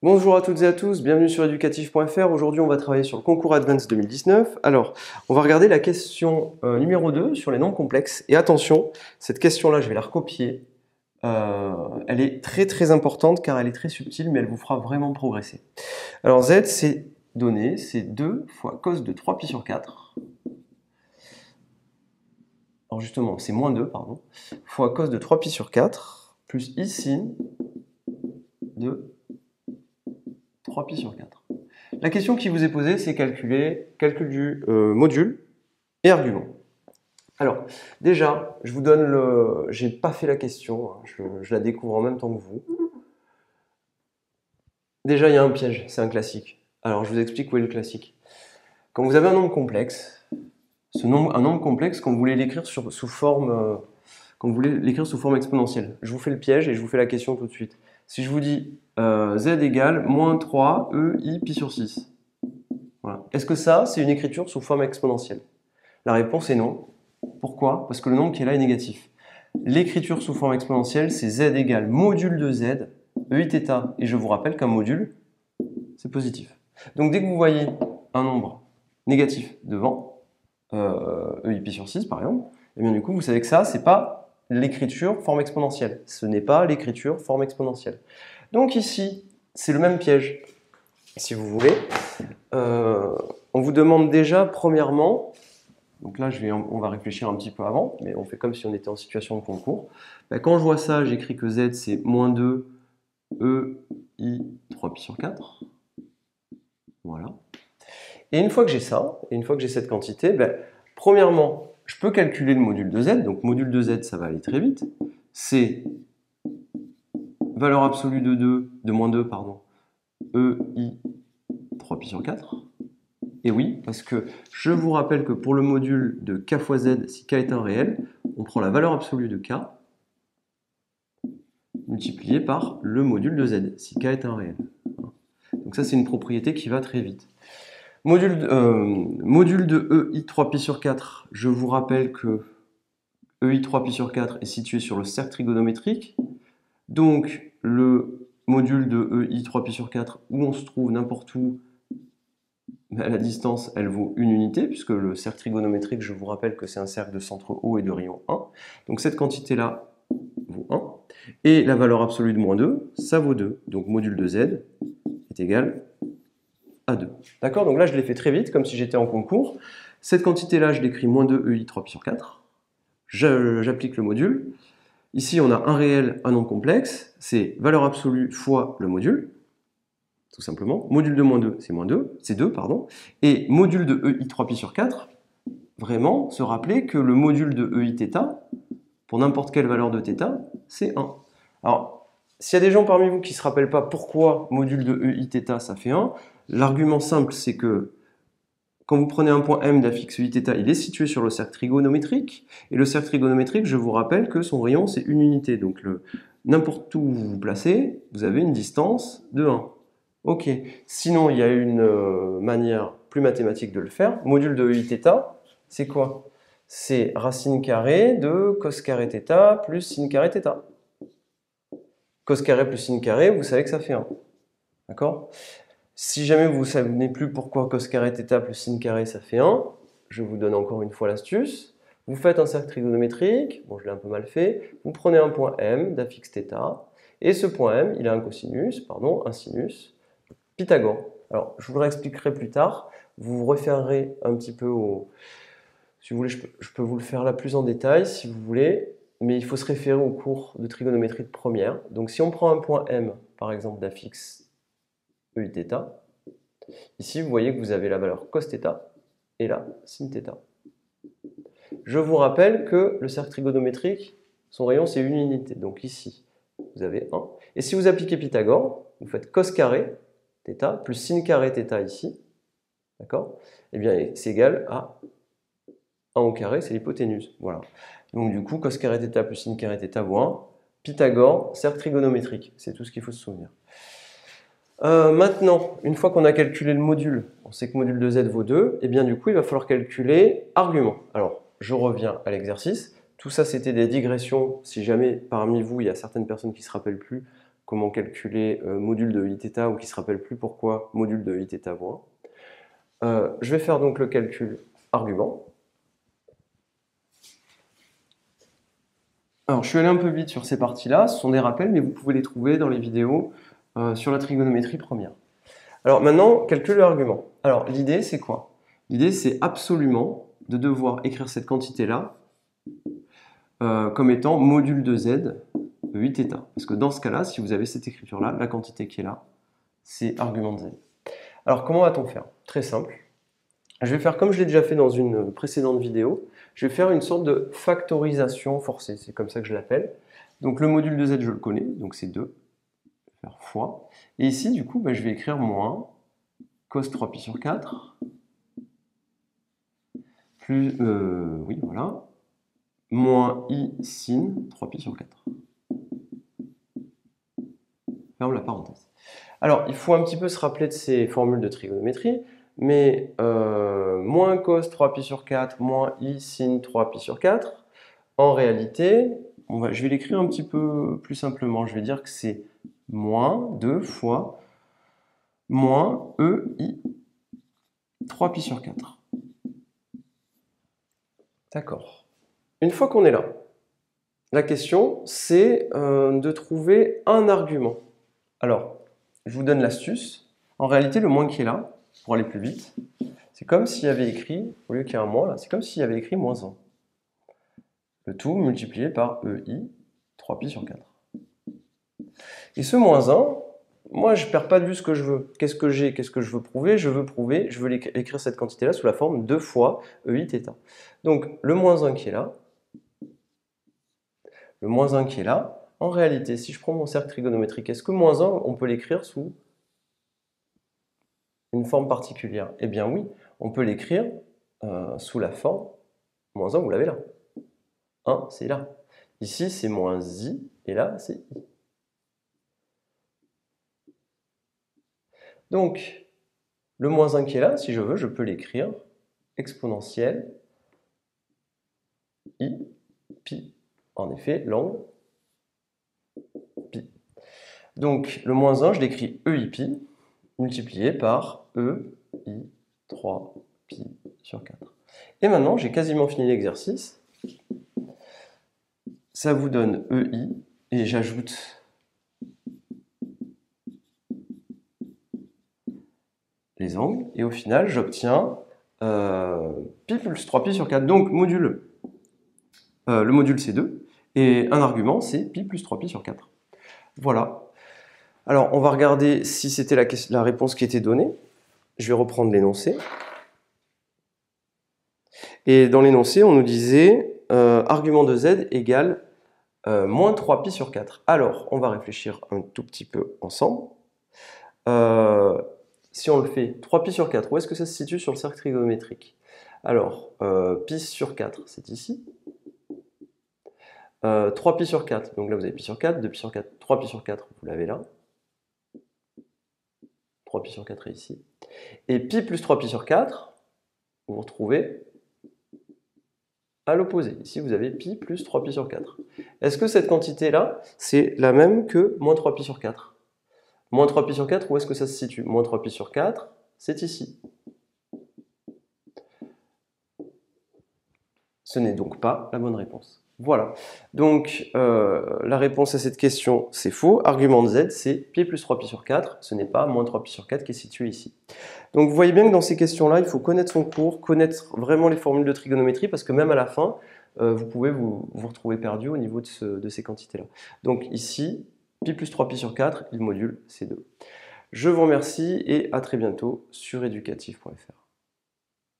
Bonjour à toutes et à tous, bienvenue sur educatif.fr. Aujourd'hui, on va travailler sur le concours Advance 2019. Alors, on va regarder la question numéro 2 sur les nombres complexes. Et attention, cette question-là, je vais la recopier. Elle est très importante car elle est très subtile, mais elle vous fera vraiment progresser. Alors, Z, c'est donné, c'est 2 fois cos de 3pi sur 4. Alors justement, c'est moins 2, pardon, fois cos de 3pi sur 4, plus i sin de 3pi sur 4. La question qui vous est posée, c'est calcul du module et argument. Alors, déjà, je vous donne le... J'ai pas fait la question, hein, je la découvre en même temps que vous. Déjà, il y a un piège, c'est un classique. Alors, je vous explique où est le classique. Quand vous avez un nombre complexe, un nombre complexe, quand vous voulez l'écrire sous forme... quand vous voulez l'écrire sous forme exponentielle. Je vous fais le piège et je vous fais la question tout de suite. Si je vous dis z égale moins 3 i pi sur 6, voilà. Est-ce que ça, c'est une écriture sous forme exponentielle? La réponse est non. Pourquoi? Parce que le nombre qui est là est négatif. L'écriture sous forme exponentielle, c'est z égale module de z, ei θ. Et je vous rappelle qu'un module, c'est positif. Donc dès que vous voyez un nombre négatif devant, ei pi sur 6 par exemple, et bien du coup, vous savez que ça, c'est pas l'écriture forme exponentielle. Ce n'est pas l'écriture forme exponentielle. Donc ici, c'est le même piège, si vous voulez. On vous demande déjà, premièrement, donc là on va réfléchir un petit peu avant, mais on fait comme si on était en situation de concours. Ben, quand je vois ça, j'écris que z c'est moins 2 ei 3pi sur 4. Voilà. Et une fois que j'ai ça, et une fois que j'ai cette quantité, ben, premièrement, je peux calculer le module de z. Donc module de z, ça va aller très vite. C'est valeur absolue de moins 2, pardon, ei 3pi sur 4. Et oui, parce que je vous rappelle que pour le module de k fois z, si k est un réel, on prend la valeur absolue de k multiplié par le module de z, si k est un réel. Donc ça, c'est une propriété qui va très vite. Module de ei 3pi sur 4, je vous rappelle que ei 3pi sur 4 est situé sur le cercle trigonométrique. Donc le module de ei 3pi sur 4, où on se trouve n'importe où, à la distance, elle vaut une unité, puisque le cercle trigonométrique, je vous rappelle que c'est un cercle de centre O et de rayon 1. Donc cette quantité-là vaut 1. Et la valeur absolue de moins 2, ça vaut 2. Donc module de z est égal à 2. D'accord? Donc là, je l'ai fait très vite, comme si j'étais en concours. Cette quantité-là, je l'écris moins 2 ei 3pi sur 4. J'applique le module. Ici, on a un réel, un nombre complexe. C'est valeur absolue fois le module. Tout simplement. Module de moins 2, c'est moins 2, c'est 2, pardon. Et module de ei 3pi sur 4, vraiment se rappeler que le module de ei θ, pour n'importe quelle valeur de θ, c'est 1. Alors, s'il y a des gens parmi vous qui ne se rappellent pas pourquoi module de ei θ, ça fait 1, l'argument simple, c'est que quand vous prenez un point M d'affixe ei θ, il est situé sur le cercle trigonométrique. Et le cercle trigonométrique, je vous rappelle que son rayon, c'est une unité. Donc, n'importe où vous vous placez, vous avez une distance de 1. Ok, sinon il y a une manière plus mathématique de le faire. Module de ei θ, c'est quoi? C'est racine carrée de cos carré θ plus sin carré θ. Cos carré plus sin carré, vous savez que ça fait 1. D'accord? Si jamais vous ne savez plus pourquoi cos carré θ plus sin carré ça fait 1, je vous donne encore une fois l'astuce. Vous faites un cercle trigonométrique, bon je l'ai un peu mal fait, vous prenez un point M d'affixe θ, et ce point M, il a un cosinus, pardon, un sinus, Pythagore. Alors, je vous le réexpliquerai plus tard. Vous vous référerez un petit peu au... Si vous voulez, je peux vous le faire là plus en détail, si vous voulez. Mais il faut se référer au cours de trigonométrie de première. Donc, si on prend un point M, par exemple, d'affixe ei θ, ici, vous voyez que vous avez la valeur cos θ et là, sin θ. Je vous rappelle que le cercle trigonométrique, son rayon, c'est une unité. Donc ici, vous avez 1. Et si vous appliquez Pythagore, vous faites cos carré θ plus sin carré θ ici, d'accord? Eh bien, c'est égal à 1 au carré, c'est l'hypoténuse. Voilà. Donc du coup, cos carré θ plus sin carré θ vaut 1. Pythagore, cercle trigonométrique, c'est tout ce qu'il faut se souvenir. Maintenant, une fois qu'on a calculé le module, on sait que module de z vaut 2, et bien du coup, il va falloir calculer argument. Alors, je reviens à l'exercice. Tout ça, c'était des digressions. Si jamais parmi vous, il y a certaines personnes qui ne se rappellent plus, comment calculer module de iθ, ou qui ne se rappelle plus pourquoi module de iθ vaut 1. Je vais faire donc le calcul argument. Alors, je suis allé un peu vite sur ces parties-là, ce sont des rappels, mais vous pouvez les trouver dans les vidéos sur la trigonométrie première. Alors maintenant, calcul argument. Alors, l'idée, c'est quoi? L'idée, c'est absolument de devoir écrire cette quantité-là comme étant module de z de iθ. Parce que dans ce cas-là, si vous avez cette écriture-là, la quantité qui est là, c'est argument de z. Alors, comment va-t-on faire? Très simple. Je vais faire comme je l'ai déjà fait dans une précédente vidéo. Je vais faire une sorte de factorisation forcée, c'est comme ça que je l'appelle. Donc le module de z, je le connais, donc c'est 2. Je vais faire fois. Et ici, du coup, je vais écrire moins cos 3π sur 4, plus, oui, voilà, moins i sin 3π sur 4. Ferme la parenthèse. Alors, il faut un petit peu se rappeler de ces formules de trigonométrie, mais moins cos 3π sur 4, moins i sin 3π sur 4, en réalité, je vais l'écrire un petit peu plus simplement. Je vais dire que c'est moins 2 fois moins ei 3π sur 4. D'accord. Une fois qu'on est là, la question, c'est de trouver un argument. Alors, je vous donne l'astuce. En réalité, le moins qui est là, pour aller plus vite, c'est comme s'il y avait écrit, au lieu qu'il y ait un moins là, c'est comme s'il y avait écrit moins 1. Le tout multiplié par ei 3π sur 4. Et ce moins 1, moi je ne perds pas de vue ce que je veux. Qu'est-ce que j'ai? Qu'est-ce que je veux prouver? Je veux écrire cette quantité-là sous la forme 2 fois eiθ. Donc le moins 1 qui est là, le moins 1 qui est là, en réalité, si je prends mon cercle trigonométrique, est-ce que moins 1, on peut l'écrire sous une forme particulière? Eh bien oui, on peut l'écrire sous la forme moins 1, vous l'avez là. 1, c'est là. Ici, c'est moins i, et là, c'est i. Donc, le moins 1 qui est là, si je veux, je peux l'écrire exponentielle i pi. En effet, l'angle pi. Donc, le moins 1, je l'écris ei pi multiplié par ei 3π sur 4. Et maintenant, j'ai quasiment fini l'exercice. Ça vous donne ei, et j'ajoute les angles, et au final, j'obtiens pi plus 3π sur 4. Donc, le module, c'est 2, et un argument, c'est pi plus 3π sur 4. Voilà. Alors, on va regarder si c'était la réponse qui était donnée. Je vais reprendre l'énoncé. Et dans l'énoncé, on nous disait argument de z égale moins 3π sur 4. Alors, on va réfléchir un tout petit peu ensemble. Si on le fait 3π sur 4, où est-ce que ça se situe sur le cercle trigonométrique? Alors, pi sur 4, c'est ici. 3π sur 4, donc là vous avez pi sur 4, 2π sur 4, 3π sur 4, vous l'avez là. 3π sur 4 est ici. Et pi plus 3π sur 4, vous vous retrouvez à l'opposé. Ici, vous avez pi plus 3π sur 4. Est-ce que cette quantité-là, c'est la même que moins 3π sur 4? Moins 3π sur 4, où est-ce que ça se situe? Moins 3π sur 4, c'est ici. Ce n'est donc pas la bonne réponse. Voilà. Donc, la réponse à cette question, c'est faux. Argument de z, c'est pi plus 3π sur 4. Ce n'est pas moins 3π sur 4 qui est situé ici. Donc, vous voyez bien que dans ces questions-là, il faut connaître son cours, connaître vraiment les formules de trigonométrie, parce que même à la fin, vous pouvez vous retrouver perdu au niveau de ces quantités-là. Donc, ici, pi plus 3π sur 4, il module C2. Je vous remercie et à très bientôt sur educatif.fr.